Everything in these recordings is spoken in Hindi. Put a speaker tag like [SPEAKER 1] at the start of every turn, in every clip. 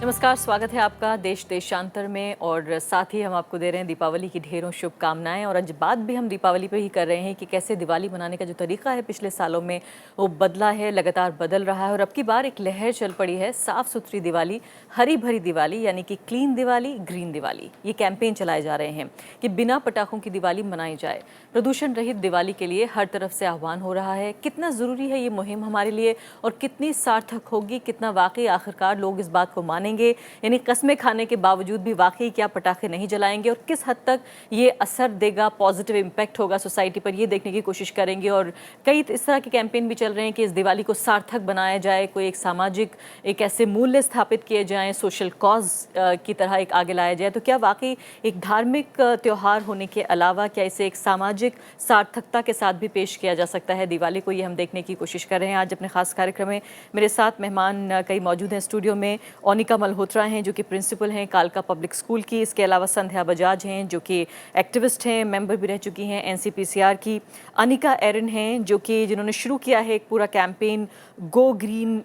[SPEAKER 1] नमस्कार, स्वागत है आपका देश देशांतर में। और साथ ही हम आपको दे रहे हैं दीपावली की ढेरों शुभकामनाएं। और आज बात भी हम दीपावली पे ही कर रहे हैं कि कैसे दिवाली मनाने का जो तरीका है पिछले सालों में वो बदला है, लगातार बदल रहा है। और अब की बार एक लहर चल पड़ी है, साफ सुथरी दिवाली, हरी भरी दिवाली, यानी कि क्लीन दिवाली, ग्रीन दिवाली। ये कैंपेन चलाए जा रहे हैं कि बिना पटाखों की दिवाली मनाई जाए। प्रदूषण रहित दिवाली के लिए हर तरफ से आह्वान हो रहा है। कितना ज़रूरी है ये मुहिम हमारे लिए और कितनी सार्थक होगी, कितना वाकई आखिरकार लोग इस बात को मानेंगे, यानी कस्में खाने के बावजूद भी वाकई क्या पटाखे नहीं जलाएंगे और किस हद तक ये असर देगा, पॉजिटिव इम्पैक्ट होगा सोसाइटी पर, ये देखने की कोशिश करेंगे। और कई इस तरह के कैंपेन भी चल रहे हैं कि इस दिवाली को सार्थक बनाया जाए, कोई एक सामाजिक एक ऐसे मूल्य स्थापित किए जाएं, सोशल कॉज की तरह एक आगे लाया जाए। तो क्या वाकई एक धार्मिक त्यौहार होने के अलावा क्या इसे एक सामाजिक सार्थकता के साथ भी पेश किया जा सकता है दिवाली को, ये हम देखने की कोशिश कर रहे हैं। आज अपने खास कार्यक्रम में मेरे साथ मेहमान कई मौजूद हैं स्टूडियो में। ओनिका मल्होत्रा हैं जो कि प्रिंसिपल हैं कालका पब्लिक स्कूल की। इसके अलावा संध्या बजाज हैं जो कि एक्टिविस्ट हैं, मेंबर भी रह चुकी हैं एनसीपीसीआर की। अनिका एरन हैं जो कि जिन्होंने शुरू किया है एक पूरा campaign, go green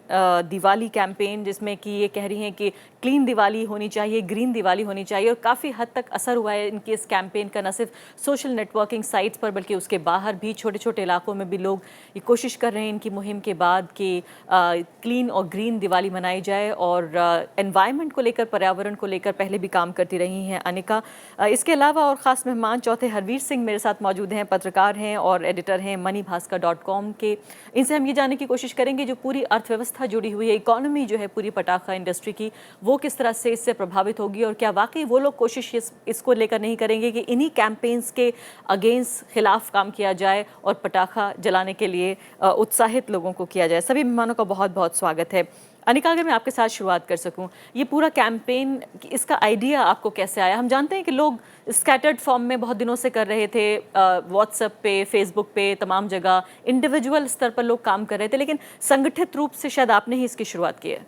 [SPEAKER 1] Diwali campaign, जिसमें कि ये कह रही हैं कि क्लीन दिवाली होनी चाहिए, ग्रीन दिवाली होनी चाहिए। और काफ़ी हद तक असर हुआ है इनके इस कैंपेन का, न सिर्फ सोशल नेटवर्किंग साइट्स पर बल्कि उसके बाहर भी छोटे छोटे इलाकों में भी लोग ये कोशिश कर रहे हैं इनकी मुहिम के बाद कि क्लीन और ग्रीन दिवाली मनाई जाए। और एनवायरनमेंट को लेकर, पर्यावरण को लेकर पहले भी काम करती रही हैं अनिका। इसके अलावा और ख़ास मेहमान चौथे हरवीर सिंह मेरे साथ मौजूद हैं, पत्रकार हैं और एडिटर हैं moneybhaskar.com के। इनसे हम ये जानने की कोशिश करेंगे जो पूरी अर्थव्यवस्था जुड़ी हुई है, इकोनॉमी जो है पूरी पटाखा इंडस्ट्री की, वो किस तरह से इससे प्रभावित होगी और क्या वाकई वो लोग कोशिश इसको लेकर नहीं करेंगे कि इन्हीं कैंपेन्स के अगेंस्ट खिलाफ काम किया जाए और पटाखा जलाने के लिए उत्साहित लोगों को किया जाए। सभी मेहमानों का बहुत बहुत स्वागत है। अनिका, अगर मैं आपके साथ शुरुआत कर सकूं, ये पूरा कैंपेन, इसका आइडिया आपको कैसे आया? हम जानते हैं कि लोग स्कैटर्ड फॉर्म में बहुत दिनों से कर रहे थे, व्हाट्सएप पे, फेसबुक पे, तमाम जगह इंडिविजुअल स्तर पर लोग काम कर रहे थे, लेकिन संगठित रूप से शायद आपने ही इसकी शुरुआत की है।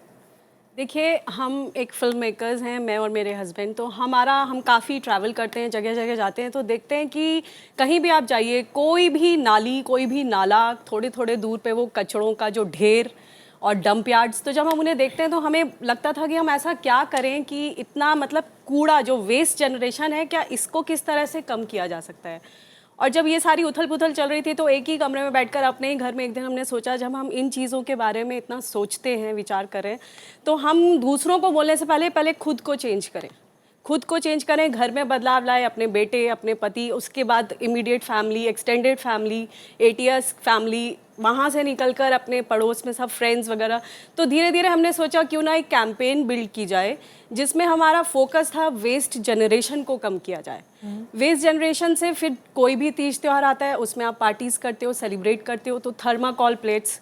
[SPEAKER 2] देखिए, हम एक फिल्म मेकर्स हैं, मैं और मेरे हस्बैंड। तो हम काफ़ी ट्रैवल करते हैं, जगह जगह जाते हैं, तो देखते हैं कि कहीं भी आप जाइए, कोई भी नाली, कोई भी नाला, थोड़े थोड़े दूर पे वो कचड़ों का जो ढेर और डंप यार्ड्स। तो जब हम उन्हें देखते हैं तो हमें लगता था कि हम ऐसा क्या करें कि इतना मतलब कूड़ा, जो वेस्ट जनरेशन है, क्या इसको किस तरह से कम किया जा सकता है। और जब ये सारी उथल पुथल चल रही थी तो एक ही कमरे में बैठकर अपने ही घर में एक दिन हमने सोचा, जब हम इन चीज़ों के बारे में इतना सोचते हैं, विचार करें, तो हम दूसरों को बोलने से पहले पहले खुद को चेंज करें, खुद को चेंज करें, घर में बदलाव लाए, अपने बेटे, अपने पति, उसके बाद immediate family, extended family, ATS family, वहाँ से निकलकर अपने पड़ोस में सब फ्रेंड्स वगैरह। तो धीरे धीरे हमने सोचा क्यों ना एक कैंपेन बिल्ड की जाए जिसमें हमारा फोकस था वेस्ट जनरेशन को कम किया जाए। वेस्ट जनरेशन से फिर कोई भी तीज त्यौहार आता है, उसमें आप पार्टीज करते हो, सेलिब्रेट करते हो, तो थर्माकोल प्लेट्स,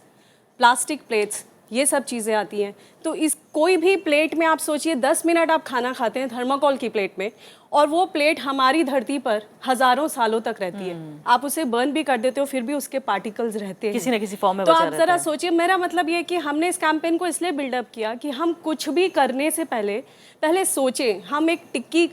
[SPEAKER 2] प्लास्टिक प्लेट्स, ये सब चीज़ें आती हैं। तो इस कोई भी प्लेट में आप सोचिए 10 मिनट आप खाना खाते हैं थर्माकोल की प्लेट में, और वो प्लेट हमारी धरती पर हज़ारों सालों तक रहती है। आप उसे बर्न भी कर देते हो, फिर भी उसके पार्टिकल्स रहते हैं
[SPEAKER 1] किसी न किसी फॉर्म में
[SPEAKER 2] तो
[SPEAKER 1] बचा
[SPEAKER 2] आप ज़रा सोचिए। मेरा मतलब ये कि हमने इस कैंपेन को इसलिए बिल्डअप किया कि हम कुछ भी करने से पहले पहले सोचें। हम एक टिक्की,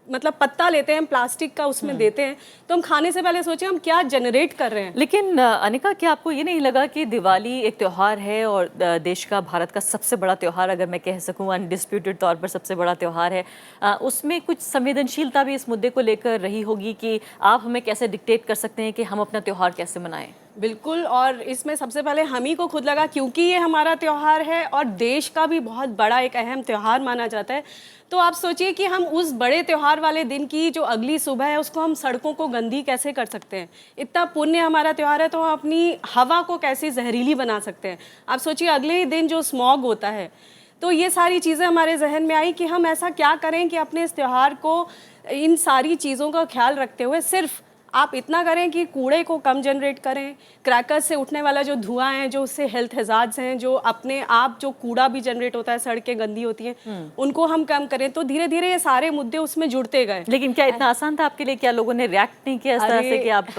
[SPEAKER 2] मतलब पत्ता लेते हैं प्लास्टिक का, उसमें देते हैं, तो हम खाने से पहले सोचें हम क्या जनरेट कर रहे हैं।
[SPEAKER 1] लेकिन अनिका, क्या आपको ये नहीं लगा कि दिवाली एक त्यौहार है और देश का, भारत का सबसे बड़ा त्यौहार, अगर मैं कह सकूं अनडिस्प्यूटेड तौर पर सबसे बड़ा त्यौहार है, उसमें कुछ संवेदनशीलता भी इस मुद्दे को लेकर रही होगी कि आप हमें कैसे डिक्टेट कर सकते हैं कि हम अपना त्यौहार कैसे मनाएं?
[SPEAKER 2] बिल्कुल। और इसमें सबसे पहले हम ही को खुद लगा, क्योंकि ये हमारा त्यौहार है और देश का भी बहुत बड़ा एक अहम त्यौहार माना जाता है। तो आप सोचिए कि हम उस बड़े त्यौहार वाले दिन की जो अगली सुबह है उसको हम सड़कों को गंदी कैसे कर सकते हैं। इतना पुण्य हमारा त्यौहार है तो हम अपनी हवा को कैसे जहरीली बना सकते हैं। आप सोचिए अगले ही दिन जो स्मॉग होता है। तो ये सारी चीज़ें हमारे जहन में आई कि हम ऐसा क्या करें कि अपने इस त्यौहार को इन सारी चीज़ों का ख्याल रखते हुए सिर्फ आप इतना करें कि कूड़े को कम जनरेट करें, क्रैकर्स से उठने वाला जो धुआं है, जो उससे हेल्थ हैजार्ड्स हैं, जो अपने आप जो कूड़ा भी जनरेट होता है, सड़कें गंदी होती हैं, उनको हम कम करें। तो धीरे धीरे ये सारे मुद्दे उसमें जुड़ते गए।
[SPEAKER 1] लेकिन क्या इतना आसान था आपके लिए? क्या लोगों ने रिएक्ट नहीं किया इस तरह से कि आप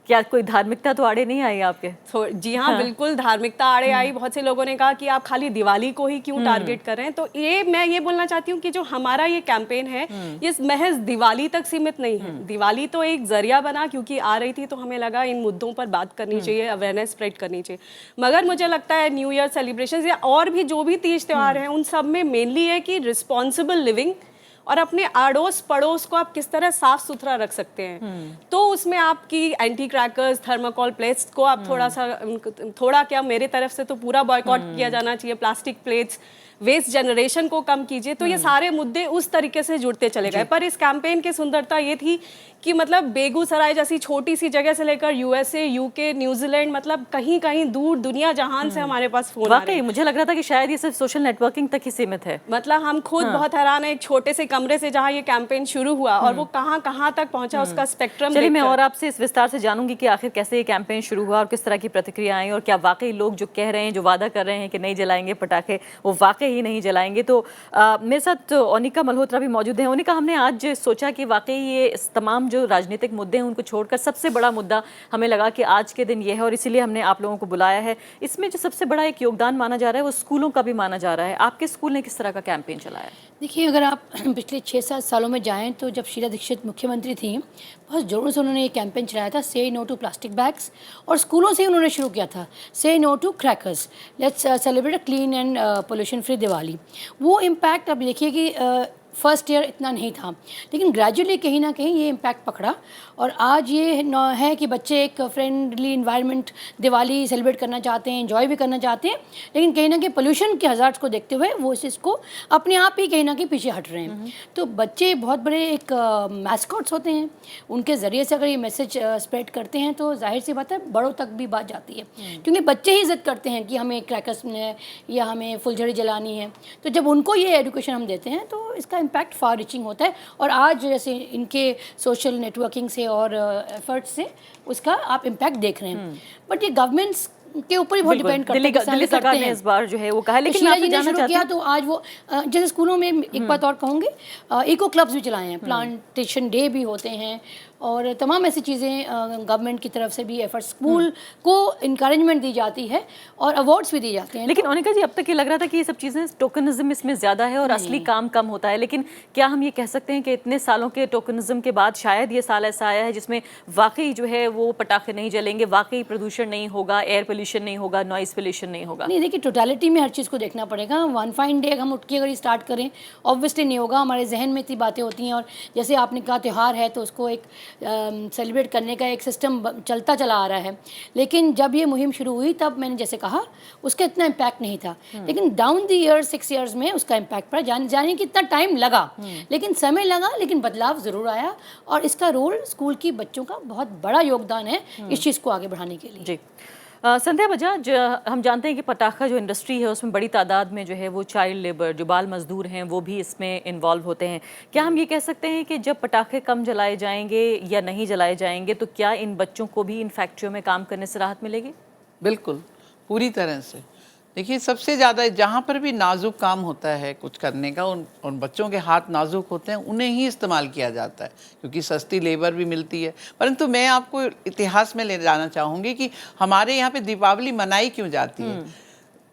[SPEAKER 1] क्या कोई धार्मिकता तो आड़े नहीं आई आपके?
[SPEAKER 2] जी हाँ, बिल्कुल धार्मिकता आड़े आई। बहुत से लोगों ने कहा कि आप खाली दिवाली को ही क्यों टारगेट कर रहे हैं। तो मैं ये बोलना चाहती हूँ कि जो हमारा ये कैंपेन है ये महज दिवाली तक सीमित नहीं है। दिवाली तो एक जरिया बना, क्योंकि आ रही थी तो हमें लगा इन मुद्दों पर बात करनी चाहिए, अवेयरनेस स्प्रेड करनी चाहिए। मगर मुझे लगता है न्यू ईयर सेलिब्रेशन या और भी जो भी तीज त्योहार हैं उन सब में मेनली है कि रिस्पॉन्सिबल लिविंग और अपने आड़ोस पड़ोस को आप किस तरह साफ सुथरा रख सकते हैं। तो उसमें आपकी एंटी क्रैकर्स, थर्माकोल प्लेट्स को आप थोड़ा क्या, मेरे तरफ से तो पूरा बॉयकॉट किया जाना चाहिए। प्लास्टिक प्लेट्स, वेस्ट जनरेशन को कम कीजिए। तो ये सारे मुद्दे उस तरीके से जुड़ते चले गए। पर इस कैंपेन की सुंदरता ये थी कि मतलब बेगूसराय जैसी छोटी सी जगह से लेकर यूएसए, यूके, न्यूजीलैंड, मतलब कहीं कहीं दूर दुनिया जहान से हमारे पास फोन आ रहे हैं।
[SPEAKER 1] वाकई मुझे लग रहा था कि शायद ये सिर्फ सोशल नेटवर्किंग तक ही सीमित है।
[SPEAKER 2] मतलब हम खुद बहुत हैरान है, एक छोटे से कमरे से जहाँ ये कैंपेन शुरू हुआ और वो कहाँ कहाँ तक पहुंचा, उसका स्पेक्ट्रम।
[SPEAKER 1] चलिए मैं और आपसे इस विस्तार से जानूंगी कि आखिर कैसे ये कैंपेन शुरू हुआ और किस तरह की प्रतिक्रिया आई, और क्या वाकई लोग जो कह रहे हैं, जो वादा कर रहे हैं कि नहीं जलाएंगे पटाखे, वो वाकई ही नहीं जलाएंगे। तो मेरे साथ ओनिका मल्होत्रा भी मौजूद हैं। ओनिका, हमने आज सोचा कि वाकई ये तमाम जो राजनीतिक मुद्दे हैं उनको छोड़कर सबसे बड़ा मुद्दा हमें लगा कि आज के दिन ये है, और इसीलिए हमने आप लोगों को बुलाया है। इसमें जो सबसे बड़ा एक योगदान माना जा रहा है वो स्कूलों का भी माना जा रहा है। आपके स्कूल ने किस तरह का कैंपेन चलाया?
[SPEAKER 3] देखिए, अगर आप पिछले 6-7 सालों में जाएं तो जब शीला दीक्षित मुख्यमंत्री थी, बहुत ज़ोरों से उन्होंने ये कैंपेन चलाया था, say no to plastic bags, और स्कूलों से ही उन्होंने शुरू किया था, say no to crackers, let's celebrate a clean and pollution free Diwali. वो इम्पैक्ट अब देखिए कि फर्स्ट ईयर इतना नहीं था, लेकिन ग्रेजुअली कहीं ना कहीं ये इम्पैक्ट पकड़ा, और आज ये है कि बच्चे एक फ्रेंडली इन्वायरमेंट दिवाली सेलिब्रेट करना चाहते हैं, एंजॉय भी करना चाहते हैं, लेकिन कहीं ना कहीं पोल्यूशन के हज़ार्ड्स को देखते हुए वो इस इसको अपने आप ही कहीं ना कहीं पीछे हट रहे हैं। तो बच्चे बहुत बड़े एक मैस्कॉट्स होते हैं, उनके ज़रिए से अगर ये मैसेज स्प्रेड करते हैं तो जाहिर सी बात है बड़ों तक भी बात जाती है, क्योंकि बच्चे ही जिद करते हैं कि हमें क्रैकर्स या हमें फुलझड़ी जलानी है। तो जब उनको ये एजुकेशन हम देते हैं तो इसका इम्पैक्ट फार रीचिंग होता है, और आज जैसे इनके सोशल नेटवर्किंग से और एफर्ट्स से उसका आप इम्पैक्ट देख रहे हैं। बट ये गवर्नमेंट्स के ऊपर ही बहुत डिपेंड करता है।
[SPEAKER 1] दिल्ली सरकार ने इस बार जो है वो कहा, लेकिन मैं आपसे जानना चाहती हूं,
[SPEAKER 3] तो आज वो जैसे स्कूलों में एक बात और कहूँगी, इको क्लब्स भी चलाए हैं, प्लांटेशन डे भी होते हैं, और तमाम ऐसी चीज़ें गवर्नमेंट की तरफ से भी एफर्ट, स्कूल को इंकरेजमेंट दी जाती है और अवार्ड्स भी दिए जाते हैं।
[SPEAKER 1] लेकिन ओनिका जी, अब तक ये लग रहा था कि ये सब चीज़ें टोकनिज्म इसमें ज़्यादा है और असली काम कम होता है, लेकिन क्या हम ये कह सकते हैं कि इतने सालों के टोकनिज्म के बाद शायद ये साल ऐसा आया है जिसमें वाकई जो है वो पटाखे नहीं जलेंगे, वाकई प्रदूषण नहीं होगा, एयर पोल्यूशन नहीं होगा, नॉइस पोल्यूशन नहीं होगा?
[SPEAKER 3] नहीं, देखिए, टोटलिटी में हर चीज़ को देखना पड़ेगा। वन फाइन डे हम उठ के अगर स्टार्ट करें, ऑब्वियसली नहीं होगा। हमारे जहन में इतनी बातें होती हैं, और जैसे आपने कहा त्यौहार है तो उसको एक सेलिब्रेट करने का एक सिस्टम चलता चला आ रहा है, लेकिन जब ये मुहिम शुरू हुई तब मैंने जैसे कहा उसका इतना इम्पैक्ट नहीं था, लेकिन डाउन द ईयर 6 ईयर्स में उसका इम्पैक्ट पड़ा। जाने कि इतना टाइम लगा, लेकिन समय लगा, लेकिन बदलाव ज़रूर आया, और इसका रोल स्कूल की बच्चों का बहुत बड़ा योगदान है इस चीज़ को आगे बढ़ाने के लिए।
[SPEAKER 1] जी, संध्या बजाज, हम जानते हैं कि पटाखा जो इंडस्ट्री है उसमें बड़ी तादाद में जो है वो चाइल्ड लेबर, जो बाल मजदूर हैं, वो भी इसमें इन्वॉल्व होते हैं। क्या हम ये कह सकते हैं कि जब पटाखे कम जलाए जाएंगे या नहीं जलाए जाएंगे तो क्या इन बच्चों को भी इन फैक्ट्रियों में काम करने से राहत मिलेगी?
[SPEAKER 4] बिल्कुल, पूरी तरह से। देखिए, सबसे ज़्यादा जहाँ पर भी नाजुक काम होता है कुछ करने का, उन बच्चों के हाथ नाजुक होते हैं, उन्हें ही इस्तेमाल किया जाता है, क्योंकि सस्ती लेबर भी मिलती है। परंतु मैं आपको इतिहास में ले जाना चाहूँगी कि हमारे यहाँ पे दीपावली मनाई क्यों जाती है।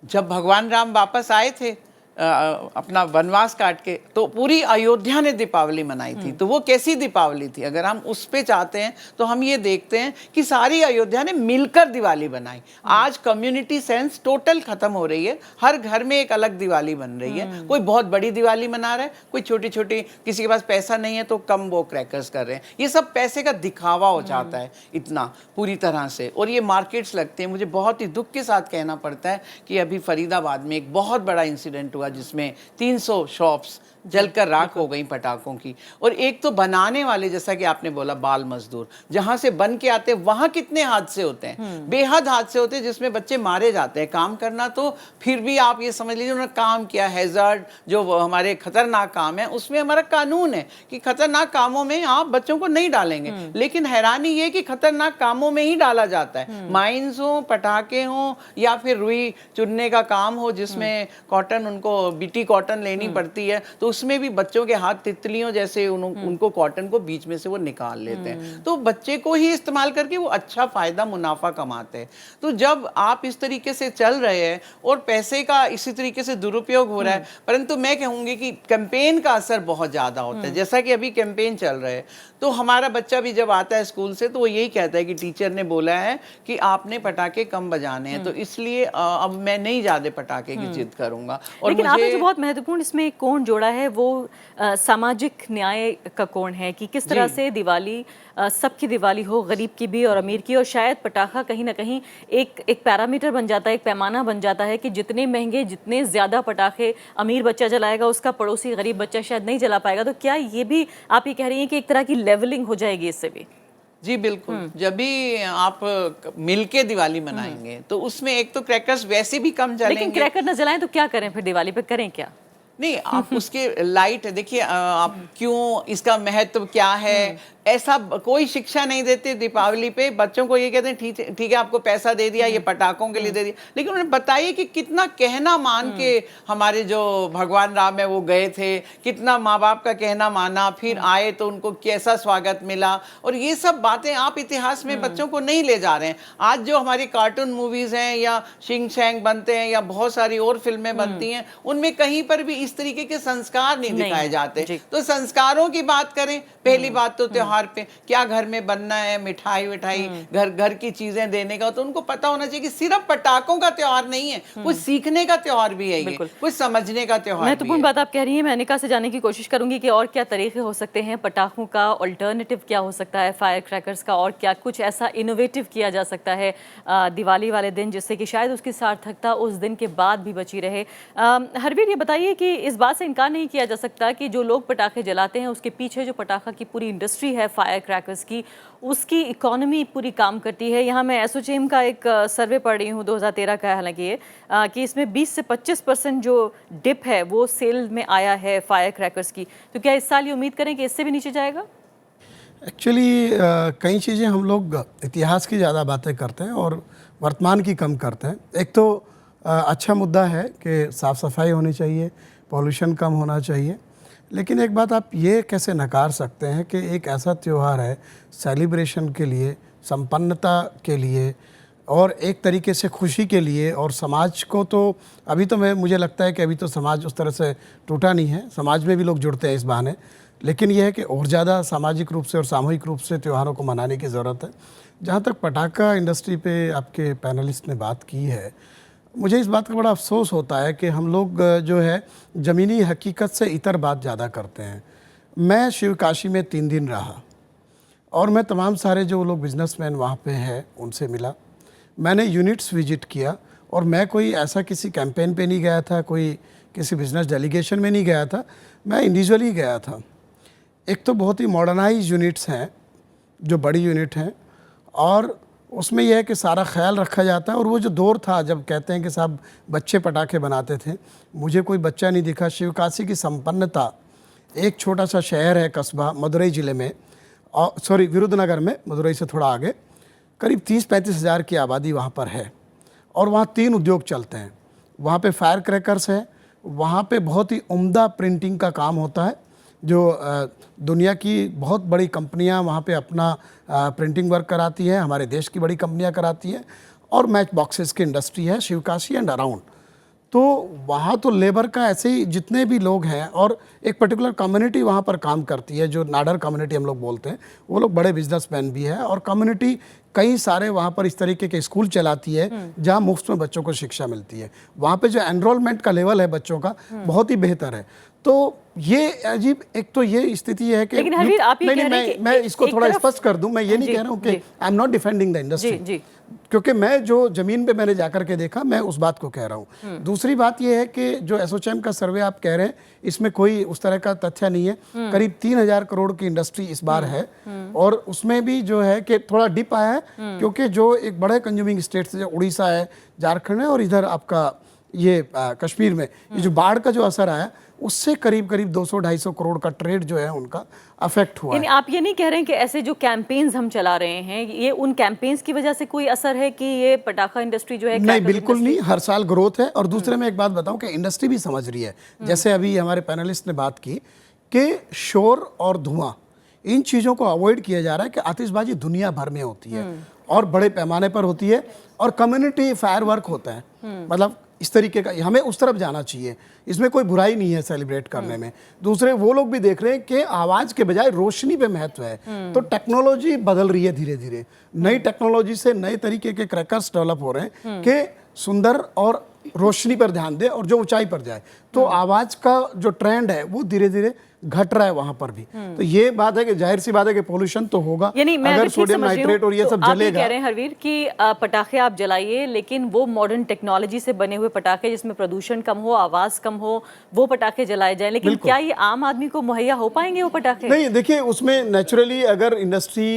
[SPEAKER 4] जब भगवान राम वापस आए थे अपना वनवास काट के, तो पूरी अयोध्या ने दीपावली मनाई थी। तो वो कैसी दीपावली थी? अगर हम उस पे चाहते हैं तो हम ये देखते हैं कि सारी अयोध्या ने मिलकर दिवाली बनाई। आज कम्युनिटी सेंस टोटल खत्म हो रही है, हर घर में एक अलग दिवाली बन रही है। कोई बहुत बड़ी दिवाली मना रहा है, कोई छोटी छोटी, किसी के पास पैसा नहीं है तो कम वो क्रैकर्स कर रहे हैं। ये सब पैसे का दिखावा हो जाता है इतना पूरी तरह से, और ये मार्केट्स लगते हैं। मुझे बहुत ही दुख के साथ कहना पड़ता है कि अभी फरीदाबाद में एक बहुत बड़ा इंसिडेंट हुआ जिसमें 300 शॉप्स जलकर राख हो गई पटाखों की। और एक तो बनाने वाले, जैसा कि आपने बोला, बाल मजदूर जहां से बन के आते हैं वहां कितने हादसे होते हैं, बेहद हादसे होते हैं, जिसमें बच्चे मारे जाते हैं। काम करना तो फिर भी आप ये समझ लीजिए उन्होंने काम किया, हैजार्ड जो हमारे खतरनाक काम है उसमें हमारा कानून है कि खतरनाक कामों में आप बच्चों को नहीं डालेंगे, लेकिन हैरानी ये कि खतरनाक कामों में ही डाला जाता है। माइंस हो, पटाखे हो, या फिर रुई चुनने का काम हो जिसमें कॉटन उनको बीटी कॉटन लेनी पड़ती है, तो उसमें भी बच्चों के हाथ तितलियों जैसे उनको कॉटन को बीच में से वो निकाल लेते हैं, तो बच्चे को ही इस्तेमाल करके वो अच्छा फायदा मुनाफा कमाते हैं। तो जब आप इस तरीके से चल रहे हैं और पैसे का इसी तरीके से दुरुपयोग हो रहा है, परंतु मैं कहूंगी कि कैंपेन का असर बहुत ज्यादा होता है। जैसा कि अभी कैंपेन चल रहे हैं, तो हमारा बच्चा भी जब आता है स्कूल से तो वो यही कहता है कि टीचर ने बोला है कि आपने पटाखे कम बजाने हैं, तो इसलिए अब मैं नहीं ज्यादा पटाखे की जिद करूंगा। और
[SPEAKER 1] लेकिन आपने जो बहुत महत्वपूर्ण इसमें एक कोण जोड़ा है वो सामाजिक न्याय का कोण है कि किस तरह से दिवाली सबकी दिवाली हो, गरीब की भी और अमीर की, और शायद पटाखा कहीं ना कहीं एक पैरामीटर बन जाता है, एक पैमाना बन जाता है कि जितने महंगे, जितने ज़्यादा पटाखे अमीर बच्चा जलाएगा उसका पड़ोसी गरीब बच्चा शायद नहीं जला पाएगा। तो क्या ये भी आप ये कह रही हैं कि एक तरह की लेवलिंग हो जाएगी इससे भी?
[SPEAKER 4] जी बिल्कुल, जब भी आप मिलके दिवाली मनाएंगे तो उसमें एक तो क्रैकर्स वैसे भी कम जलेंगे।
[SPEAKER 1] लेकिन क्रैकर न जलाएं तो क्या करें फिर दिवाली पे, करें क्या?
[SPEAKER 4] नहीं, आप उसके लाइट देखिए, आप क्यों, इसका महत्व क्या है, ऐसा कोई शिक्षा नहीं देते। दीपावली पे बच्चों को ये कहते हैं ठीक है आपको पैसा दे दिया, ये पटाखों के लिए दे दिया, लेकिन उन्हें बताइए कि कितना कहना मान के हमारे जो भगवान राम है वो गए थे, कितना माँ बाप का कहना माना, फिर आए तो उनको कैसा स्वागत मिला, और ये सब बातें आप इतिहास में बच्चों को नहीं ले जा रहे हैं। आज जो हमारी कार्टून मूवीज हैं या शिंग शैंग बनते हैं या बहुत सारी और फिल्में बनती हैं, उनमें कहीं पर भी इस तरीके के संस्कार नहीं दिखाए जाते। तो संस्कारों की बात करें, पहली बात तो त्योहार पे क्या घर में बनना है, मिठाई विठाई, घर घर की चीजें देने का, तो उनको पता होना चाहिए कि सिर्फ पटाखों का त्योहार नहीं है, कुछ सीखने का त्योहार भी है, ये कुछ समझने का त्योहार भी है।
[SPEAKER 1] महत्वपूर्ण बात आप कह रही हैं। मैं अनिका से जानने की कोशिश करूंगी कि और क्या तरीके हो सकते हैं, पटाखों का अल्टरनेटिव क्या हो सकता है फायर क्रैकर्स का, और क्या कुछ ऐसा इनोवेटिव किया जा सकता है दिवाली वाले दिन जिससे कि शायद उसकी सार्थकता उस दिन के बाद भी बची रहे। हरवीर, ये बताइए कि इस बात से इनकार नहीं किया जा सकता कि जो लोग पटाखे जलाते हैं उसके पीछे जो पटाखा की पूरी इंडस्ट्री है फायर क्रैकर्स की, उसकी इकोनॉमी पूरी काम करती है। यहाँ मैं एसोचेम का एक सर्वे पढ़ रही हूँ 2013 का है, हालांकि ये कि इसमें 20 से 25% जो डिप है वो सेल में आया है फायर क्रैकर्स की। तो क्या इस साल ये उम्मीद करें कि इससे भी नीचे जाएगा?
[SPEAKER 5] एक्चुअली कई चीज़ें हम लोग इतिहास की ज़्यादा बातें करते हैं और वर्तमान की कम करते हैं। एक तो अच्छा मुद्दा है कि साफ़ सफाई होनी चाहिए, पॉल्यूशन कम होना चाहिए, लेकिन एक बात आप ये कैसे नकार सकते हैं कि एक ऐसा त्यौहार है सेलिब्रेशन के लिए, संपन्नता के लिए और एक तरीके से खुशी के लिए, और समाज को तो अभी तो मुझे लगता है कि अभी तो समाज उस तरह से टूटा नहीं है, समाज में भी लोग जुड़ते हैं इस बहाने, लेकिन यह है कि और ज़्यादा सामाजिक रूप से और सामूहिक रूप से त्योहारों को मनाने की ज़रूरत है। जहाँ तक पटाखा इंडस्ट्री पे आपके पैनलिस्ट ने बात की है, मुझे इस बात का बड़ा अफसोस होता है कि हम लोग जो है ज़मीनी हकीकत से इतर बात ज़्यादा करते हैं। मैं शिवकाशी में 3 दिन रहा और मैं तमाम सारे जो लोग बिजनेसमैन वहाँ पे हैं उनसे मिला, मैंने यूनिट्स विजिट किया, और मैं कोई ऐसा किसी कैंपेन पे नहीं गया था, कोई किसी बिजनेस डेलीगेशन में नहीं गया था, मैं इंडिविजुअली गया था। एक तो बहुत ही मॉडर्नाइज यूनिट्स हैं जो बड़ी यूनिट हैं, और उसमें यह है कि सारा ख्याल रखा जाता है। और वो जो दौर था जब कहते हैं कि साहब बच्चे पटाखे बनाते थे, मुझे कोई बच्चा नहीं दिखा। शिवकाशी की संपन्नता, एक छोटा सा शहर है, कस्बा मदुरई ज़िले में, और विरुद्धनगर में, मदुरई से थोड़ा आगे, करीब 30-35 हज़ार की आबादी वहाँ पर है, और वहाँ 3 उद्योग चलते हैं। वहाँ पे फायर क्रैकर्स है, वहाँ पे बहुत ही उम्दा प्रिंटिंग का काम होता है, जो दुनिया की बहुत बड़ी कंपनियां वहाँ पे अपना प्रिंटिंग वर्क कराती हैं, हमारे देश की बड़ी कंपनियां कराती हैं, और मैच बॉक्सेस की इंडस्ट्री है शिवकाशी एंड अराउंड। तो वहाँ तो लेबर का ऐसे ही जितने भी लोग हैं, और एक पर्टिकुलर कम्युनिटी वहाँ पर काम करती है जो नाडर कम्युनिटी हम लोग बोलते हैं, वो लोग बड़े बिजनेसमैन भी है, और कम्युनिटी कई सारे वहाँ पर इस तरीके के स्कूल चलाती है जहाँ मुफ्त में बच्चों को शिक्षा मिलती है। वहाँ पे जो एनरोलमेंट का लेवल है बच्चों का बहुत ही बेहतर है। तो ये अजीब एक तो ये स्थिति है कि
[SPEAKER 1] लेकिन हरवीर, आप ये कह रहे हैं कि
[SPEAKER 5] मैं इसको थोड़ा स्पष्ट कर दूं, मैं ये नहीं कह रहा हूँ कि I am not defending the industry, क्योंकि मैं जो जमीन पे मैंने जाकर के देखा, मैं उस बात को कह रहा हूँ। दूसरी बात ये है कि जो एसोचैम का सर्वे आप कह रहे हैं, इसमें कोई उस तरह का तथ्य नहीं है। करीब 3000 करोड़ की इंडस्ट्री इस बार है, और उसमें भी जो है कि थोड़ा डिप आया है, क्योंकि जो एक बड़े कंज्यूमिंग स्टेट्स है, उड़ीसा है, झारखंड है, और इधर आपका ये कश्मीर में ये जो बाढ़ का जो असर आया उससे करीब करीब 200-250 करोड़ का ट्रेड जो है उनका अफेक्ट हुआ
[SPEAKER 1] यानी
[SPEAKER 5] है।
[SPEAKER 1] आप ये नहीं कह रहे हैं कि ऐसे जो कैंपेन्स हम चला रहे हैं ये उन कैंपेन्स की वजह से कोई असर है कि ये पटाखा इंडस्ट्री जो है
[SPEAKER 5] नहीं, बिल्कुल नहीं, हर साल ग्रोथ है। और दूसरे में एक बात बताऊं कि इंडस्ट्री भी समझ रही है, जैसे अभी हमारे पैनलिस्ट ने बात की कि शोर और धुआं इन चीज़ों को अवॉइड किया जा रहा है कि आतिशबाजी दुनिया भर में होती है और बड़े पैमाने पर होती है और कम्युनिटी फायर वर्क होता है, मतलब इस तरीके का हमें उस तरफ जाना चाहिए, इसमें कोई बुराई नहीं है सेलिब्रेट करने में। दूसरे वो लोग भी देख रहे हैं कि आवाज़ के बजाय रोशनी पे महत्व है, तो टेक्नोलॉजी बदल रही है धीरे धीरे, नई टेक्नोलॉजी से नए तरीके के क्रैकर्स डेवलप हो रहे हैं कि सुंदर और रोशनी पर ध्यान दे और जो ऊंचाई पर जाए, तो आवाज़ का जो ट्रेंड है वो धीरे धीरे घट रहा है वहां पर भी। तो ये बात है कि जाहिर सी बात है कि पोल्यूशन तो होगा,
[SPEAKER 1] यानी मैं
[SPEAKER 5] अगर
[SPEAKER 1] ठीक
[SPEAKER 5] सोडियम
[SPEAKER 1] समझ रही
[SPEAKER 5] नाइट्रेट
[SPEAKER 1] हूं,
[SPEAKER 5] और ये
[SPEAKER 1] तो
[SPEAKER 5] सब
[SPEAKER 1] आप
[SPEAKER 5] जलेगा।
[SPEAKER 1] कह रहे हैं हरवीर कि पटाखे आप जलाइए लेकिन वो मॉडर्न टेक्नोलॉजी से बने हुए पटाखे जिसमें प्रदूषण कम हो, आवाज कम हो, वो पटाखे जलाए जाएं। लेकिन क्या ये आम आदमी को मुहैया हो पाएंगे वो पटाखे?
[SPEAKER 5] नहीं, देखिए उसमें नेचुरली अगर इंडस्ट्री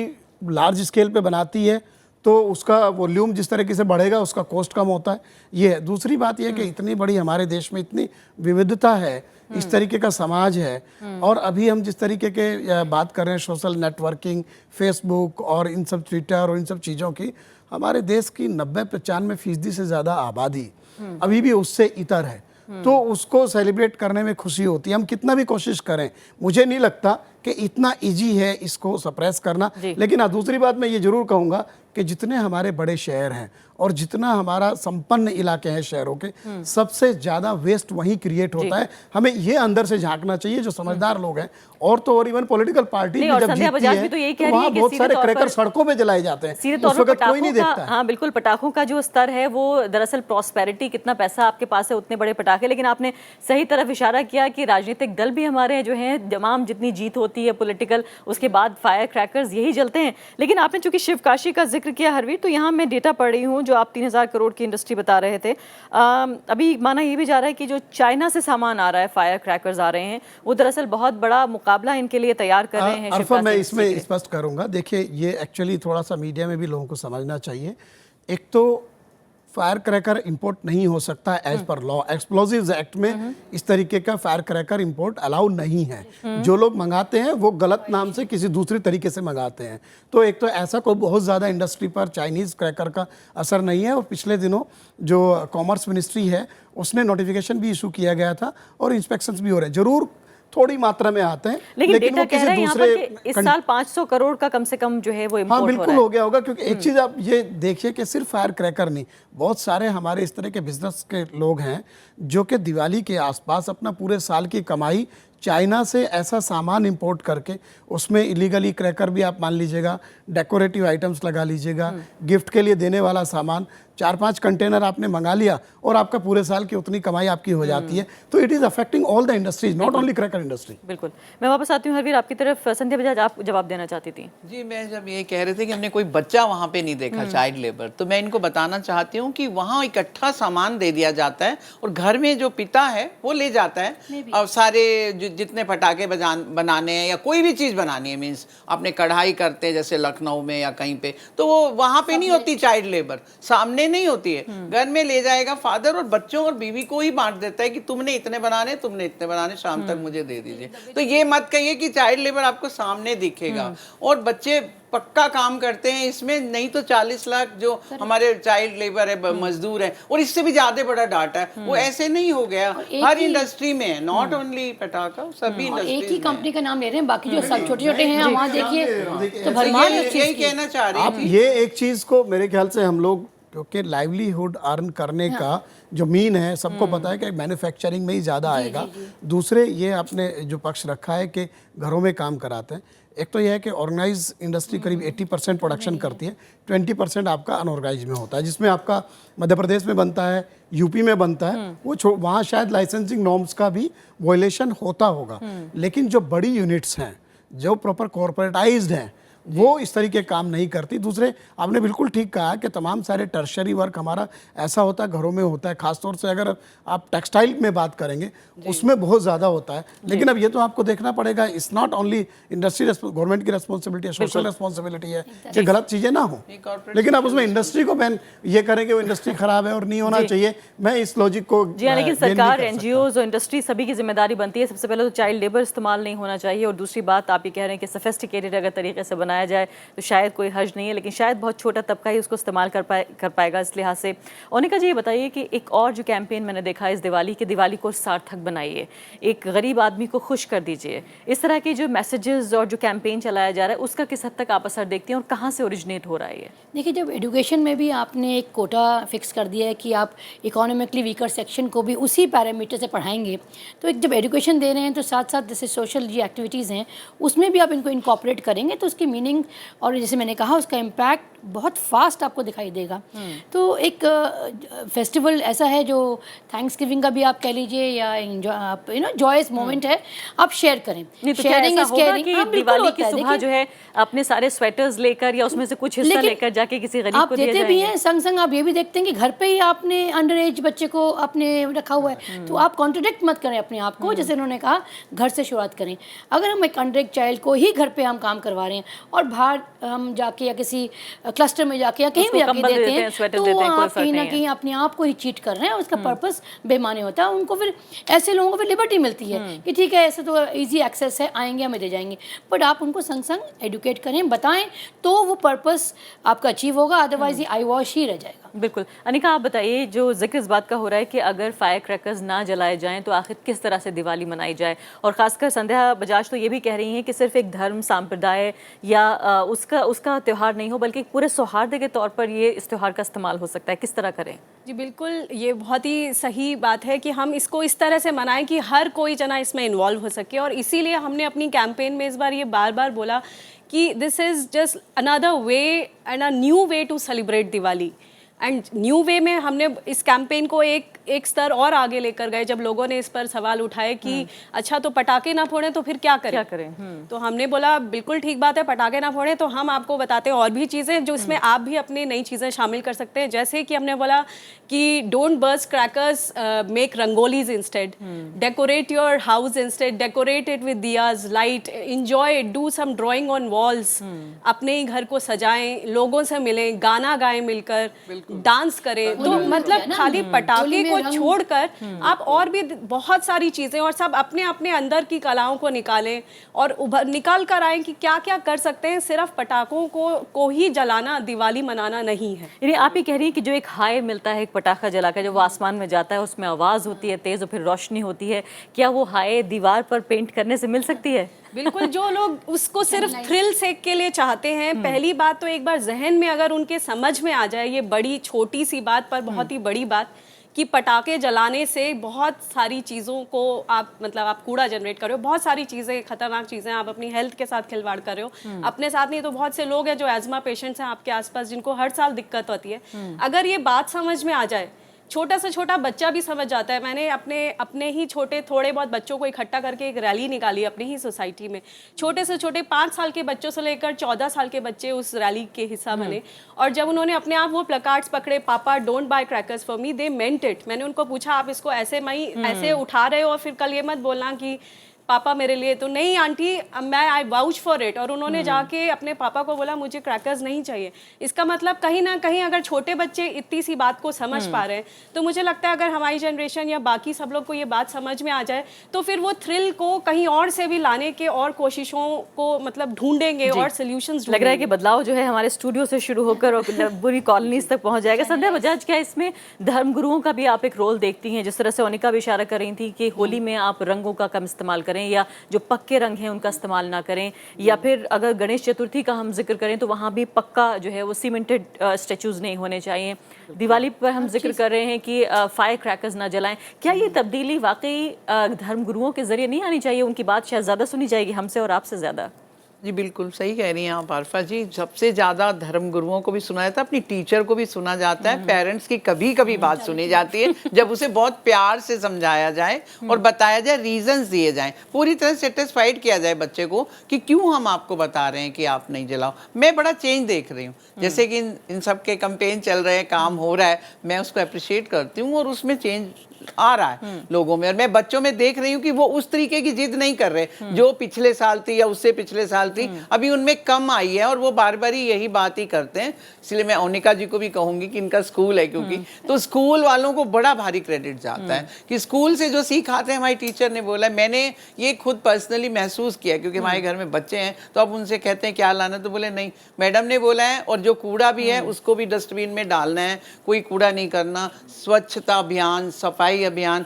[SPEAKER 5] लार्ज स्केल पे बनाती है तो उसका वॉल्यूम जिस तरीके से बढ़ेगा उसका कॉस्ट कम होता है, ये है। दूसरी बात ये है कि इतनी बड़ी हमारे देश में इतनी विविधता है, इस तरीके का समाज है, और अभी हम जिस तरीके के बात कर रहे हैं सोशल नेटवर्किंग, फेसबुक और इन सब ट्विटर और इन सब चीज़ों की, हमारे देश की 90-95% से ज़्यादा आबादी अभी भी उससे इतर है, तो उसको सेलिब्रेट करने में खुशी होती है। हम कितना भी कोशिश करें, मुझे नहीं लगता कि इतना इजी है इसको सप्रेस करना। लेकिन हाँ, दूसरी बात मैं ये जरूर कहूँगा कि जितने हमारे बड़े शहर हैं और जितना हमारा संपन्न इलाके हैं शहरों के, सबसे ज़्यादा वेस्ट वहीं क्रिएट होता है। हमें ये अंदर से झांकना चाहिए, जो समझदार लोग हैं, और तो और इवन पॉलिटिकल पार्टी भी जब जीतती है तो वहाँ बहुत सारे क्रैकर सड़कों पे जलाए जाते हैं,
[SPEAKER 1] सीधे
[SPEAKER 5] उस
[SPEAKER 1] तौर पर
[SPEAKER 5] वक्त कोई नहीं देखता है।
[SPEAKER 1] हाँ बिल्कुल, पटाखों का जो स्तर है वो दरअसल प्रॉस्पेरिटी, कितना पैसा आपके पास है उतने बड़े पटाखे। लेकिन आपने सही तरफ इशारा किया कि राजनीतिक दल भी हमारे जो हैं, तमाम जितनी जीत होती है पॉलिटिकल, उसके बाद फायर क्रैकर्स यही जलते हैं। लेकिन आपने चूंकि शिवकाशी का जिक्र किया हरवीर, तो यहाँ मैं डेटा पढ़ रही हूँ जो आप 3000 करोड़ की इंडस्ट्री बता रहे थे। अभी माना ये भी जा रहा है कि जो चाइना से सामान आ रहा है, फायर क्रैकर्स आ रहे हैं, वो दरअसल बहुत बड़ा मुकाबला इनके लिए तैयार कर रहे हैं।
[SPEAKER 5] अरफा, मैं इसमें स्पष्ट करूंगा, देखिए ये एक्चुअली थोड़ा सा मीडिया में भी लोगों को समझना चाहिए। एक तो फायर क्रैकर इंपोर्ट नहीं हो सकता as per law, explosives act में इस तरीके का फायर क्रैकर इंपोर्ट अलाउ नहीं है। जो लोग मंगाते हैं वो गलत नाम से किसी दूसरी तरीके से मंगाते हैं। तो एक तो ऐसा कोई बहुत ज़्यादा इंडस्ट्री पर चाइनीज़ क्रैकर का असर नहीं है। और पिछले दिनों जो कॉमर्स मिनिस्ट्री है उसने नोटिफिकेशन भी इशू किया गया था और इंस्पेक्शंस भी हो रहे हैं, जरूर थोड़ी मात्रा में आते हैं,
[SPEAKER 1] लेकिन वो किसी दूसरे इस साल 500 करोड़ का कम से कम जो है वो इंपोर्ट
[SPEAKER 5] हाँ बिल्कुल हो गया होगा। क्योंकि एक चीज़ आप ये देखिए कि सिर्फ फायर क्रैकर नहीं, बहुत सारे हमारे इस तरह के बिजनेस के लोग हैं जो कि दिवाली के आसपास अपना पूरे साल की कमाई चाइना से ऐसा सामान इंपोर्ट करके, उसमें इलीगली क्रैकर भी आप मान लीजिएगा, डेकोरेटिव आइटम्स लगा लीजिएगा, गिफ्ट के लिए देने वाला सामान, 4-5 कंटेनर आपने मंगा लिया और आपका पूरे साल की उतनी कमाई आपकी हो जाती है। तो it is affecting all the industries, not only cracker industry.
[SPEAKER 1] बिल्कुल। मैं वापस आती हूँ हरवीर आपकी तरफ। संध्या बजाज, आप जवाब देना चाहती थी।
[SPEAKER 4] जी, मैं जब ये कह रहे थे कि हमने कोई बच्चा वहाँ पे नहीं देखा चाइल्ड लेबर, तो मैं इनको बताना चाहती हूँ कि वहाँ इकट्ठा सामान दे दिया जाता है और घर में जो पिता है वो ले जाता है और सारे जितने पटाखे बनाने हैं या कोई भी चीज़ बनानी है, मीन्स आपने कढ़ाई करते हैं जैसे लखनऊ में या कहीं पे, तो वो वहाँ पे नहीं होती चाइल्ड लेबर, सामने नहीं होती है, घर में ले जाएगा फादर और बच्चों और बीवी को ही बांट देता है कि तुमने इतने बनाने, तुमने इतने बनाने, शाम तक मुझे दे दीजिए। तो ये मत कहिए कि चाइल्ड लेबर आपको सामने दिखेगा। और बच्चे पक्का काम करते हैं इसमें, नहीं तो 40 लाख जो हमारे चाइल्ड लेबर है, मजदूर है, और इससे भी ज्यादा बड़ा डाटा है, वो ऐसे नहीं हो गया। हर इंडस्ट्री में है, नॉट ओनली पटाखा, सभी इंडस्ट्री।
[SPEAKER 3] एक ही कंपनी का नाम ले रहे हैं, बाकी जो सब छोटे छोटे हैं वहाँ देखिए तो भरमार है।
[SPEAKER 4] यही कहना चाह रही
[SPEAKER 5] आप ये एक चीज को मेरे ख्याल से हम लोग, क्योंकि लाइवलीहुड अर्न करने का जो मीन है सबको पता है कि मैन्युफैक्चरिंग में ही ज़्यादा आएगा। दूसरे ये आपने जो पक्ष रखा है कि घरों में काम कराते हैं, एक तो यह है कि ऑर्गेनाइज इंडस्ट्री करीब 80% प्रोडक्शन करती है, 20% आपका अनऑर्गेनाइज में होता है, जिसमें आपका मध्य प्रदेश में बनता है, यूपी में बनता है, वो वहाँ शायद लाइसेंसिंग नॉर्म्स का भी वॉयलेशन होता होगा। लेकिन जो बड़ी यूनिट्स हैं, जो प्रॉपर कॉर्पोरेटाइज्ड हैं, वो इस तरीके के काम नहीं करती। दूसरे, आपने बिल्कुल ठीक कहा कि तमाम सारे टर्शरी वर्क हमारा ऐसा होता है, घरों में होता है, खासतौर से अगर आप टेक्सटाइल में बात करेंगे उसमें बहुत ज़्यादा होता है। लेकिन अब ये तो आपको देखना पड़ेगा, it's not only industry, government की रिस्पॉन्सिबिलिटी है, सोशल रिस्पॉन्सिबिलिटी है कि गलत चीज़ें ना हो। लेकिन आप उसमें इंडस्ट्री को बैन ये करें कि वो इंडस्ट्री खराब है और नहीं होना चाहिए, मैं इस लॉजिक को
[SPEAKER 1] जी हाँ, लेकिन
[SPEAKER 5] gain नहीं
[SPEAKER 1] सरकार,
[SPEAKER 5] कर
[SPEAKER 1] एनजीओज और इंडस्ट्री सभी की जिम्मेदारी बनती है। सबसे पहले तो चाइल्ड लेबर इस्तेमाल नहीं होना चाहिए, और दूसरी बात आप ये कह रहे हैं कि सोफिस्टिकेटेड अगर तरीके से बनाया जाए तो शायद कोई हर्ज नहीं है, लेकिन शायद बहुत छोटा तबका ही उसको इस्तेमाल कर पाएगा। इस लिहाज से ओनिका जी ये बताइए कि एक और जो कैंपेन मैंने देखा है इस दिवाली की, दिवाली को सार्थक बनाइए, एक गरीब आदमी को खुश कर दीजिए, इस तरह के जो मैसेजेस और जो कैंपेन चलाया जा रहा है उसका किस हद तक आप असर देखते हैं और कहाँ से ओरिजिनेट हो रहा है ये?
[SPEAKER 3] देखिए, जब एजुकेशन में भी आपने एक कोटा फिक्स कर दिया है कि आप इकोनॉमिकली वीकर सेक्शन को भी उसी पैरामीटर से पढ़ाएंगे, तो एक जब एजुकेशन दे रहे हैं तो साथ साथ जैसे सोशल जी एक्टिविटीज़ हैं उसमें भी आप इनको इनकॉर्पोरेट करेंगे तो उसकी मीनिंग और जैसे मैंने कहा उसका इम्पैक्ट बहुत फास्ट आपको दिखाई देगा। तो एक फेस्टिवल ऐसा है जो थैंक्स गिविंग का भी आप कह लीजिए या आप जॉयस मोमेंट है, आप शेयर करें।
[SPEAKER 1] नहीं तो क्या ऐसा होगा कि दिवाली की सुबह जो है अपने सारे स्वेटर्स लेकर या उसमें से कुछ हिस्सा लेकर जाके किसी गरीब को दिया
[SPEAKER 3] देते भी हैं, संग संग आप ये भी देखते हैं कि घर पे ही आपने अंडर एज बच्चे को आपने रखा हुआ है, तो आप कॉन्ट्रडिक्ट मत करें अपने आप को। जैसे उन्होंने कहा घर से शुरुआत करें। अगर हम एक अंडर एज चाइल्ड को ही घर पे हम काम करवा रहे हैं और बाहर हम जाके या किसी क्लस्टर में जाके या कहीं भी जाके देते हैं तो आप कहीं ना कहीं अपने आप को ही चीट कर रहे हैं और उसका पर्पस बेमानी होता है। उनको फिर ऐसे लोगों को फिर लिबर्टी मिलती है कि ठीक है ऐसे तो इजी एक्सेस है, आएंगे हमें दे जाएंगे, बट आप उनको संग संग एडुकेट करें, बताएं, तो वो पर्पस आपका अचीव होगा, अदरवाइज ये आई वॉश ही रह जाएगा।
[SPEAKER 1] बिल्कुल। अनिका आप बताइए, जो जिक्र इस बात का हो रहा है कि अगर फायर क्रैकर्स ना जलाए जाएं तो आखिर किस तरह से दिवाली मनाई जाए, और खासकर संध्या बजाज तो ये भी कह रही हैं कि सिर्फ एक धर्म संप्रदाय या उसका त्यौहार नहीं हो बल्कि पूरे सौहार्द के तौर पर ये इस त्यौहार का इस्तेमाल हो सकता है, किस तरह करें?
[SPEAKER 2] जी बिल्कुल, ये बहुत ही सही बात है कि हम इसको इस तरह से मनाएं कि हर कोई जना इसमें इन्वॉल्व हो सके, और इसीलिए हमने अपनी कैंपेन में इस बार ये बार बार बोला कि this is just another way and a new way to celebrate Diwali. And new way में हमने इस कैंपेन को एक स्तर और आगे लेकर गए जब लोगों ने इस पर सवाल उठाए कि अच्छा तो पटाखे ना फोड़ें तो फिर क्या करें? तो हमने बोला बिल्कुल ठीक बात है, पटाखे ना फोड़ें, तो हम आपको बताते हैं और भी चीज़ें जो इसमें आप भी अपनी नई चीज़ें शामिल कर सकते हैं। जैसे कि हमने बोला कि don't burst crackers, make rangolis instead, decorate your house instead, decorate it with diyas, light, enjoy, do some drawing on walls, अपने ही घर को सजाएं, लोगों से मिलें, गाना गाएं मिलकर, डांस करें। तो मतलब खाली पटाखे को छोड़कर आप और भी बहुत सारी चीजें और सब अपने अपने अंदर की कलाओं को निकालें और निकाल कर आए कि क्या क्या कर सकते हैं। सिर्फ पटाखों को ही जलाना दिवाली मनाना नहीं है।
[SPEAKER 1] यानी आप ही कह रही हैं कि जो एक हाय मिलता है एक पटाखा जलाकर, जब वो आसमान में जाता है उसमें आवाज़ होती है तेज़ और फिर रोशनी होती है, क्या वो हाय दीवार पर पेंट करने से मिल सकती है?
[SPEAKER 2] बिल्कुल, जो लोग उसको सिर्फ थ्रिल सेक के लिए चाहते हैं, पहली बात तो एक बार जहन में अगर उनके समझ में आ जाए ये बड़ी छोटी सी बात पर बहुत ही बड़ी बात कि पटाखे जलाने से बहुत सारी चीज़ों को आप मतलब आप कूड़ा जनरेट कर रहे हो, बहुत सारी चीज़ें, खतरनाक चीज़ें, आप अपनी हेल्थ के साथ खिलवाड़ कर रहे हो। अपने साथ नहीं तो बहुत से लोग हैं जो एजमा पेशेंट्स हैं आपके आसपास जिनको हर साल दिक्कत होती है। अगर ये बात समझ में आ जाए, छोटा से छोटा बच्चा भी समझ जाता है। मैंने अपने ही छोटे थोड़े बहुत बच्चों को इकट्ठा करके एक रैली निकाली अपनी ही सोसाइटी में। छोटे से छोटे 5 साल के बच्चों से लेकर 14 साल के बच्चे उस रैली के हिस्सा बने, और जब उन्होंने अपने आप वो प्लकार्ड्स पकड़े, पापा don't buy crackers for me, they meant it. मैंने उनको पूछा आप इसको ऐसे उठा रहे हो और फिर कल ये मत बोलना कि पापा मेरे लिए, तो नहीं आंटी मैं आई वाउच फॉर इट। और उन्होंने जाके अपने पापा को बोला मुझे क्रैकर्स नहीं चाहिए। इसका मतलब कहीं ना कहीं अगर छोटे बच्चे इतनी सी बात को समझ पा रहे हैं तो मुझे लगता है अगर हमारी जनरेशन या बाकी सब लोग को ये बात समझ में आ जाए तो फिर वो थ्रिल को कहीं और से भी लाने के और कोशिशों को मतलब ढूंढेंगे और सोल्यूशंस।
[SPEAKER 1] लग रहा है कि बदलाव जो है हमारे स्टूडियो से शुरू होकर और बुरी कॉलोनीज तक पहुंच जाएगा। संध्या बजाज, क्या इसमें धर्मगुरुओं का भी आप एक रोल देखती हैं? जिस तरह से ओनिका भी इशारा कर रही थी कि होली में आप रंगों का कम इस्तेमाल करें या जो पक्के रंग हैं उनका इस्तेमाल ना करें, या फिर अगर गणेश चतुर्थी का हम जिक्र करें तो वहाँ भी पक्का जो है वो सीमेंटेड स्टैचूज नहीं होने चाहिए। दिवाली पर हम जिक्र कर रहे हैं कि फायर क्रैकर्स ना जलाएं। क्या ये तब्दीली वाकई धर्मगुरुओं के जरिए नहीं आनी चाहिए? उनकी बात शायद ज़्यादा सुनी जाएगी हमसे और आपसे ज़्यादा।
[SPEAKER 4] जी बिल्कुल सही कह रही हैं आप आरफा जी। सबसे ज़्यादा धर्म गुरुओं को भी सुना जाता है, अपनी टीचर को भी सुना जाता है, पेरेंट्स की कभी कभी बात सुनी जाती है जब उसे बहुत प्यार से समझाया जाए और बताया जाए, रीजंस दिए जाएं, पूरी तरह सेटिस्फाइड किया जाए बच्चे को कि क्यों हम आपको बता रहे हैं कि आप नहीं जलाओ। मैं बड़ा चेंज देख रही हूँ, जैसे कि इन सब के कैंपेन चल रहे हैं, काम हो रहा है, मैं उसको अप्रिशिएट करती हूँ और उसमें चेंज आ रहा है लोगों में। और मैं बच्चों में देख रही हूँ कि वो उस तरीके की जिद नहीं कर रहे जो पिछले साल थी या उससे पिछले साल थी, अभी उनमें कम आई है और वो बार बार ही यही बात ही करते हैं। इसलिए मैं ओनिका जी को भी कहूंगी कि इनका स्कूल है, क्योंकि तो स्कूल वालों को बड़ा भारी क्रेडिट जाता है कि स्कूल से जो सीख आते हैं। हमारी टीचर ने बोला, मैंने ये खुद पर्सनली महसूस किया, क्योंकि हमारे घर में बच्चे हैं तो अब उनसे कहते हैं क्या लाना, तो बोले नहीं मैडम ने बोला है, और जो कूड़ा भी है उसको भी डस्टबिन में डालना है, कोई कूड़ा नहीं करना, स्वच्छता अभियान, सफाई अभियान।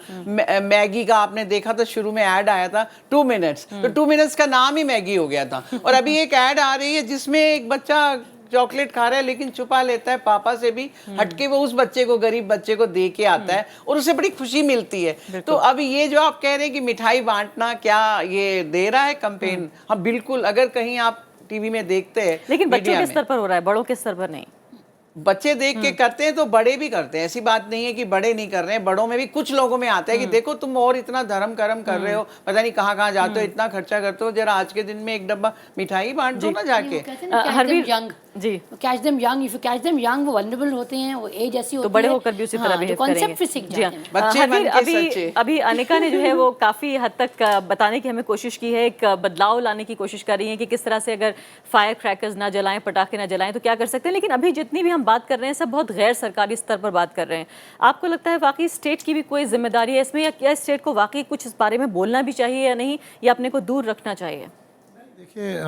[SPEAKER 4] मैगी का आपने देखा था, शुरू में ऐड आया था 2 मिनट्स, तो 2 मिनट्स का नाम ही मैगी हो गया था। और अभी एक ऐड आ रही है जिसमें एक बच्चा चॉकलेट खा रहा है लेकिन छुपा लेता है पापा से भी हटके, वो उस बच्चे को, गरीब बच्चे को दे के आता है और उसे बड़ी खुशी मिलती है। तो अब ये जो आप कह रहे हैं कि मिठाई बांटना, क्या ये दे रहा है कैंपेन? हाँ बिल्कुल। अगर कहीं आप टीवी में देखते हैं,
[SPEAKER 1] लेकिन बच्चों के स्तर पर हो रहा है, बड़ों के स्तर पर नहीं।
[SPEAKER 4] बच्चे देख के करते हैं तो बड़े भी करते हैं, ऐसी बात नहीं है कि बड़े नहीं कर रहे हैं। बड़ों में भी कुछ लोगों में आता है कि देखो तुम और इतना धर्म कर्म कर रहे हो, पता नहीं कहाँ कहाँ जाते हो, इतना खर्चा करते हो, जरा आज के दिन में एक डब्बा मिठाई बांट दो ना जाके।
[SPEAKER 1] Harveer
[SPEAKER 3] young
[SPEAKER 1] ji,
[SPEAKER 3] catch them young, if you catch them young, वो वल्नरेबल होते हैं, वो एज ऐसी होती है
[SPEAKER 1] तो बड़े होकर भी उसी तरह बिहेव करेंगे।
[SPEAKER 3] कॉन्सेप्ट फिर सीख
[SPEAKER 1] जी हाँ।
[SPEAKER 3] जाते हैं।
[SPEAKER 4] बच्चे
[SPEAKER 1] हरवीर,
[SPEAKER 4] बन के
[SPEAKER 1] अभी
[SPEAKER 4] सच्चे।
[SPEAKER 1] अभी अनिका ने जो है वो काफ़ी हद तक बताने की हमें कोशिश की है, एक बदलाव लाने की कोशिश कर रही है कि किस तरह से अगर फायर क्रैकर्स ना जलाएं, पटाखे ना जलाएं तो क्या कर सकते हैं। लेकिन अभी जितनी भी हम बात कर रहे हैं सब बहुत गैर सरकारी स्तर पर बात कर रहे हैं। आपको लगता है वाकई स्टेट की भी कोई जिम्मेदारी है इसमें, या क्या स्टेट को वाकई कुछ इस बारे में बोलना भी चाहिए या नहीं, या अपने को दूर रखना चाहिए?
[SPEAKER 5] देखिए,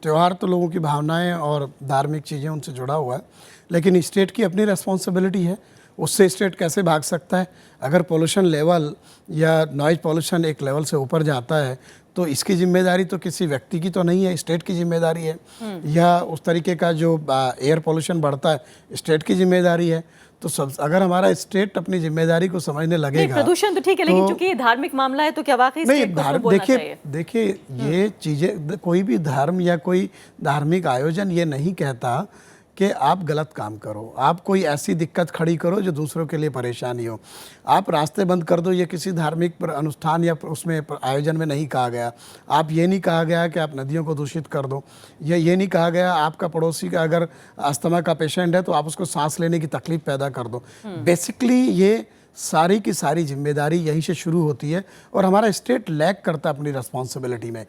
[SPEAKER 5] त्यौहार तो लोगों की भावनाएं और धार्मिक चीज़ें उनसे जुड़ा हुआ है, लेकिन स्टेट की अपनी रिस्पॉन्सिबिलिटी है। उससे स्टेट कैसे भाग सकता है? अगर पोल्यूशन लेवल या नॉइज पोल्यूशन एक लेवल से ऊपर जाता है तो इसकी जिम्मेदारी तो किसी व्यक्ति की तो नहीं है, स्टेट की जिम्मेदारी है। या उस तरीके का जो एयर पोल्यूशन बढ़ता है, स्टेट की जिम्मेदारी है। तो सब अगर हमारा स्टेट अपनी जिम्मेदारी को समझने लगेगा,
[SPEAKER 1] प्रदूषण तो ठीक है, लेकिन चूंकि ये धार्मिक मामला है तो क्या वाकई स्टेट को इसमें बोलना चाहिए?
[SPEAKER 5] देखिए ये चीज़ें, कोई भी धर्म या कोई धार्मिक आयोजन ये नहीं कहता कि आप गलत काम करो, आप कोई ऐसी दिक्कत खड़ी करो जो दूसरों के लिए परेशानी हो, आप रास्ते बंद कर दो। ये किसी धार्मिक अनुष्ठान या उसमें आयोजन में नहीं कहा गया। आप ये नहीं कहा गया कि आप नदियों को दूषित कर दो, या ये नहीं कहा गया आपका पड़ोसी का अगर अस्थमा का पेशेंट है तो आप उसको सांस लेने की तकलीफ पैदा कर दो। बेसिकली ये सारी की सारी जिम्मेदारी यहीं से शुरू होती है और हमारा स्टेट लैक करता है अपनी रिस्पॉन्सिबिलिटी में।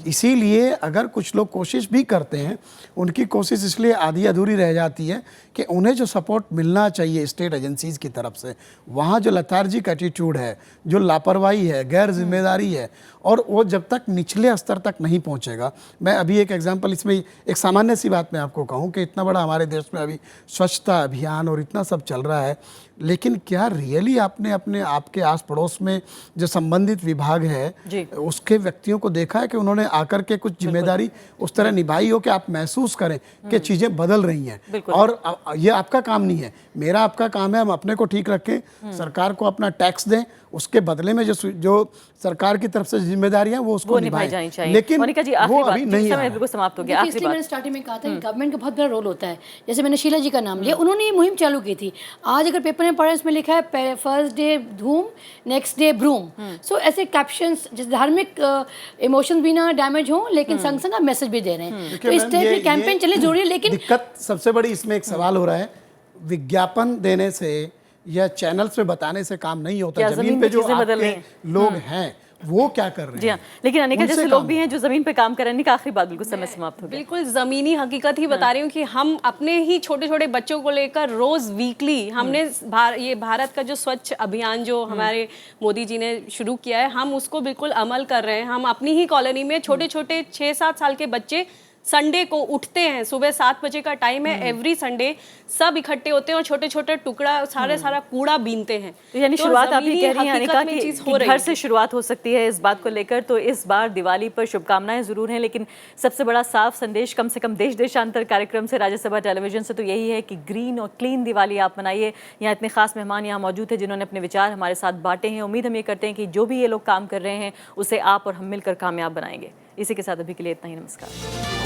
[SPEAKER 5] इसीलिए अगर कुछ लोग कोशिश भी करते हैं, उनकी कोशिश इसलिए आधी अधूरी रह जाती है कि उन्हें जो सपोर्ट मिलना चाहिए स्टेट एजेंसीज़ की तरफ से, वहाँ जो लथार्जिक एटीट्यूड है, जो लापरवाही है, गैर जिम्मेदारी है, और वो जब तक निचले स्तर तक नहीं पहुँचेगा। मैं अभी एक एग्जांपल, इसमें एक सामान्य सी बात मैं आपको कहूँ कि इतना बड़ा हमारे देश में अभी स्वच्छता अभियान और इतना सब चल रहा है, लेकिन क्या रियली आपने अपने आपके आस पड़ोस में जो संबंधित विभाग है उसके व्यक्तियों को देखा है कि उन्होंने आकर के कुछ जिम्मेदारी उस तरह निभाई हो कि आप महसूस करें कि चीज़ें बदल रही हैं? और ये आपका काम नहीं है, मेरा आपका काम है, हम अपने को ठीक रखें, सरकार को अपना टैक्स दें, उसके बदले में जो सरकार की तरफ से जिम्मेदारियां वो उसको
[SPEAKER 1] निभाई जानी चाहिए।
[SPEAKER 5] लेकिन
[SPEAKER 1] वो अभी नहीं है। बिल्कुल समाप्त हो गया।
[SPEAKER 3] इसलिए मैंने स्टार्टिंग में कहा था कि गवर्नमेंट का बहुत बड़ा रोल होता है। जैसे मैंने शीला जी का नाम लिया, उन्होंने ये मुहिम चालू की थी। आज अगर पेपर में पढ़े, इसमें लिखा है फर्स्ट डे धूम, नेक्स्ट डे ब्रूम। सो ऐसे कैप्शंस, जैसे धार्मिक इमोशंस भी ना डैमेज हो, लेकिन संग संग आप मैसेज भी दे रहे हैं। तो इस टाइप की कैंपेन चले जरूरी है। लेकिन
[SPEAKER 5] दिक्कत सबसे बड़ी इसमें एक सवाल हो रहा है, विज्ञापन देने से या चैनल्स पे बताने से काम नहीं होता। जमीन पे जो आपके लोग हैं वो क्या कर रहे हैं?
[SPEAKER 1] जी हाँ, लेकिन अनिका जैसे लोग भी हैं जो जमीन पे काम कर रहे हैं। आखिरी बात, बिल्कुल समय समाप्त हो गया।
[SPEAKER 2] बिल्कुल ज़मीनी हकीकत ही बता रही हूँ कि हम अपने ही छोटे छोटे बच्चों को लेकर रोज वीकली हमने ये भारत का जो स्वच्छ अभियान जो हमारे मोदी जी ने शुरू किया है, हम उसको बिल्कुल अमल कर रहे हैं। हम अपनी ही कॉलोनी में छोटे छोटे 6-7 साल के बच्चे संडे को उठते हैं, सुबह 7 बजे का टाइम है, एवरी संडे सब इकट्ठे होते हैं और छोटे छोटे टुकड़ा सारा कूड़ा बीनते हैं।
[SPEAKER 1] तो यानी शुरुआत आप ये कह रही हैं अनिका कि घर से शुरुआत हो सकती है इस बात को लेकर। तो इस बार दिवाली पर शुभकामनाएं जरूर हैं, लेकिन सबसे बड़ा साफ संदेश कम से कम देश देशांतर कार्यक्रम से, राज्यसभा टेलीविजन से, तो यही है कि ग्रीन और क्लीन दिवाली आप मनाइए। यहाँ इतने खास मेहमान यहाँ मौजूद हैं जिन्होंने अपने विचार हमारे साथ बांटे हैं। उम्मीद हम ये करते हैं कि जो भी ये लोग काम कर रहे हैं उसे आप और हम मिलकर कामयाब बनाएंगे। इसी के साथ अभी के लिए इतना ही, नमस्कार।